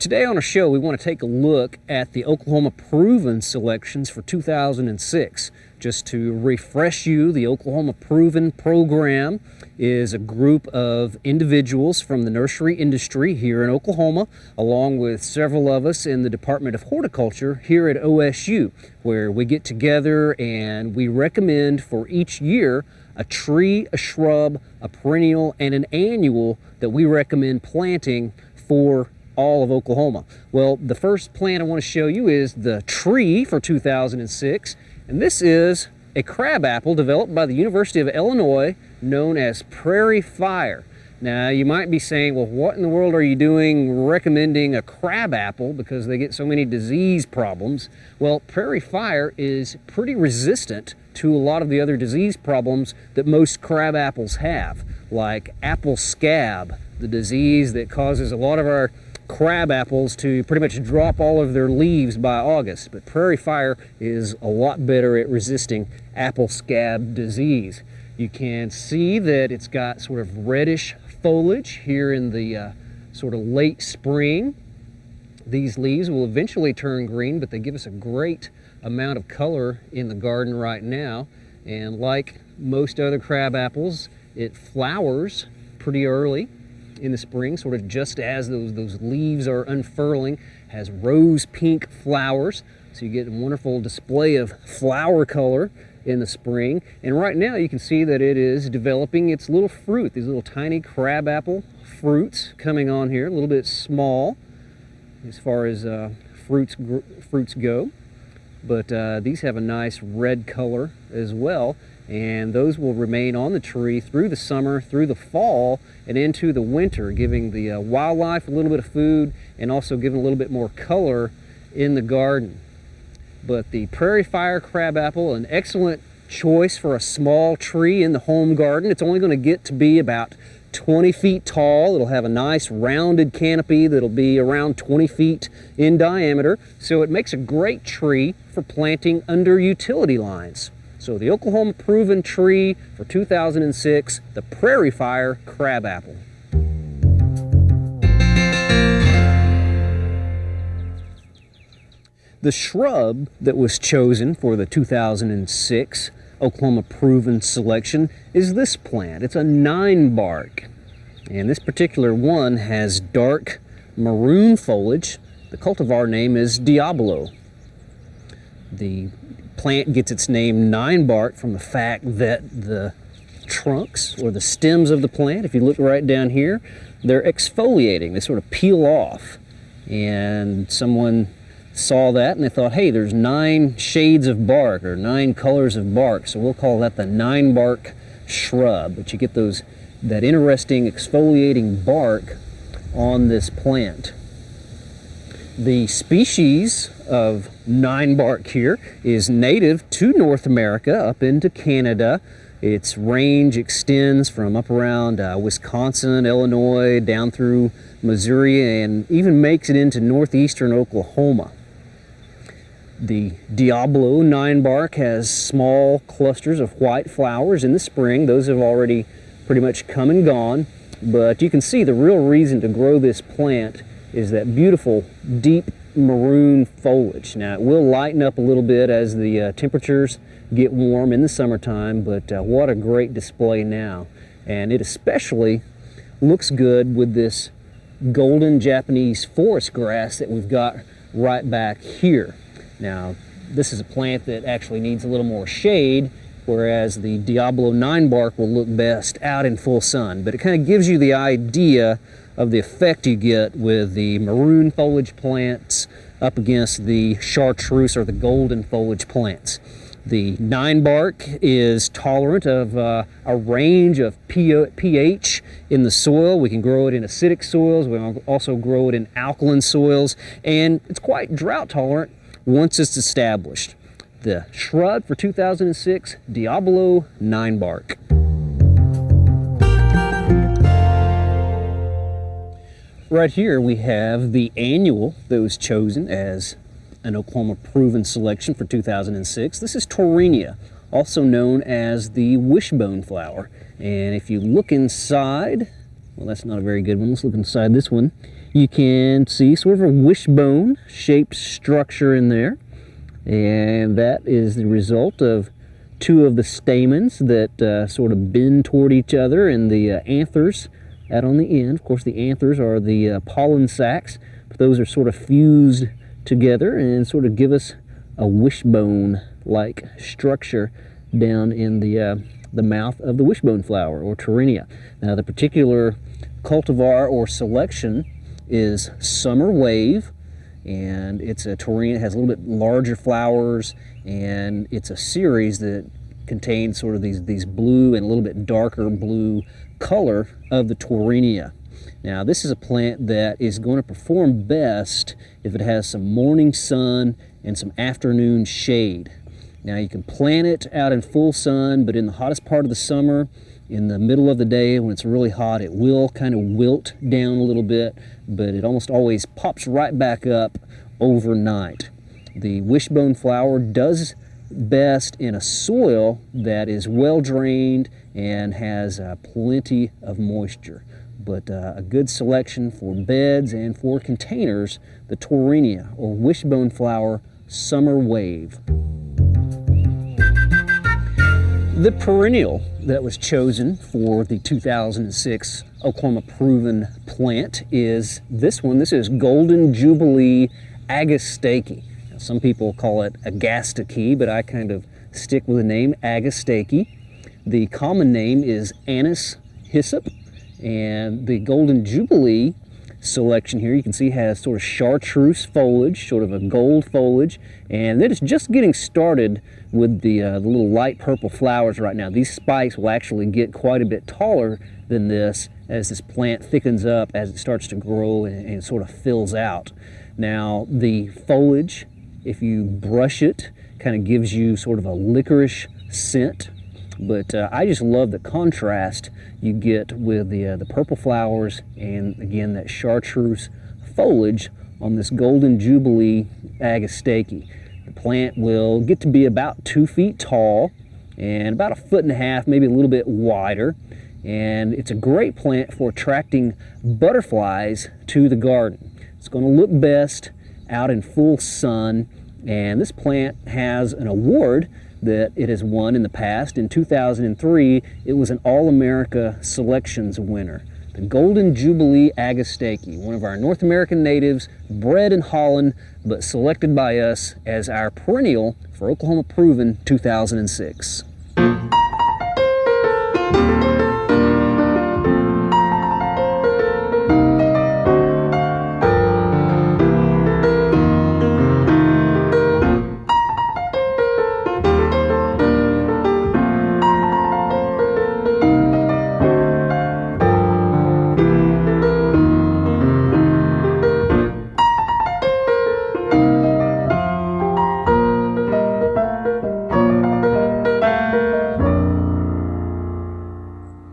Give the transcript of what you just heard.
Today on our show, we want to take a look at the Oklahoma Proven selections for 2006. Just to refresh you, the Oklahoma Proven program is a group of individuals from the nursery industry here in Oklahoma, along with several of us in the Department of Horticulture here at OSU, where we get together and we recommend for each year a tree, a shrub, a perennial, and an annual that we recommend planting for all of Oklahoma. Well, the first plant I want to show you is the tree for 2006, and this is a crabapple developed by the University of Illinois known as Prairie Fire. Now, you might be saying, well, what in the world are you doing recommending a crabapple because they get so many disease problems? Well, Prairie Fire is pretty resistant to a lot of the other disease problems that most crabapples have, like apple scab, the disease that causes a lot of our crab apples to pretty much drop all of their leaves by August. But Prairie Fire is a lot better at resisting apple scab disease. You can see that it's got sort of reddish foliage here in the sort of late spring. These leaves will eventually turn green, but they give us a great amount of color in the garden right now. And like most other crab apples, it flowers pretty early in the spring, sort of just as those leaves are unfurling, has rose pink flowers, so you get a wonderful display of flower color in the spring. And right now you can see that it is developing its little fruit, these little tiny crabapple fruits coming on here, a little bit small as far as fruits go, but these have a nice red color as well. And those will remain on the tree through the summer, through the fall, and into the winter, giving the wildlife a little bit of food and also giving a little bit more color in the garden. But the Prairie Fire crabapple, an excellent choice for a small tree in the home garden. It's only going to get to be about 20 feet tall. It'll have a nice rounded canopy that'll be around 20 feet in diameter, so it makes a great tree for planting under utility lines. So the Oklahoma Proven tree for 2006, the Prairie Fire crabapple. The shrub that was chosen for the 2006 Oklahoma Proven selection is this plant. It's a 9-bark, and this particular one has dark maroon foliage. The cultivar name is Diablo. The plant gets its name 9-bark from the fact that the trunks or the stems of the plant, if you look right down here, they're exfoliating. They sort of peel off. And someone saw that and they thought, hey, there's 9 shades of bark or 9 colors of bark, so we'll call that the 9-bark shrub. But you get that interesting exfoliating bark on this plant. The species of 9-bark here is native to North America up into Canada. Its range extends from up around Wisconsin, Illinois, down through Missouri, and even makes it into northeastern Oklahoma. The Diablo 9-bark has small clusters of white flowers in the spring. Those have already pretty much come and gone, but you can see the real reason to grow this plant is that beautiful deep maroon foliage. Now, it will lighten up a little bit as the temperatures get warm in the summertime, but what a great display now. And it especially looks good with this golden Japanese forest grass that we've got right back here. Now, this is a plant that actually needs a little more shade, whereas the Diablo 9-bark will look best out in full sun. But it kind of gives you the idea of the effect you get with the maroon foliage plants up against the chartreuse or the golden foliage plants. The 9-bark is tolerant of a range of pH in the soil. We can grow it in acidic soils. We can also grow it in alkaline soils, and it's quite drought tolerant once it's established. The shrub for 2006, Diablo 9-bark. Right here we have the annual that was chosen as an Oklahoma Proven selection for 2006. This is Taurinia, also known as the wishbone flower. And if you look inside well, that's not a very good one. Let's look inside this one. You can see sort of a wishbone shaped structure in there, and that is the result of two of the stamens that sort of bend toward each other, and the anthers out on the end. Of course, the anthers are the pollen sacs, but those are sort of fused together and sort of give us a wishbone-like structure down in the mouth of the wishbone flower, or Torrenia. Now, the particular cultivar or selection is Summer Wave, and it's a Torrenia. It has a little bit larger flowers, and it's a series that contains sort of these blue and a little bit darker blue color of the Torrenia. Now, this is a plant that is going to perform best if it has some morning sun and some afternoon shade. Now, you can plant it out in full sun, but in the hottest part of the summer, in the middle of the day when it's really hot, it will kind of wilt down a little bit, but it almost always pops right back up overnight. The wishbone flower does best in a soil that is well drained and has plenty of moisture. But a good selection for beds and for containers, the Torrenia, or wishbone flower Summer Wave. The perennial that was chosen for the 2006 Oklahoma Proven plant is this one. This is Golden Jubilee Agastache. Now, some people call it Agastache, but I kind of stick with the name Agastache. The common name is Anise hyssop, and the Golden Jubilee selection here, you can see, has sort of chartreuse foliage, sort of a gold foliage, and it is just getting started with the little light purple flowers right now. These spikes will actually get quite a bit taller than this as this plant thickens up, as it starts to grow and sort of fills out. Now, the foliage, if you brush it, kind of gives you sort of a licorice scent. But I just love the contrast you get with the purple flowers and, again, that chartreuse foliage on this Golden Jubilee Agastache. The plant will get to be about 2 feet tall and about 1.5 feet, maybe a little bit wider. And it's a great plant for attracting butterflies to the garden. It's going to look best out in full sun, and this plant has an award that it has won in the past. In 2003, it was an All-America Selections winner. The Golden Jubilee Agastache, one of our North American natives, bred in Holland, but selected by us as our perennial for Oklahoma Proven 2006.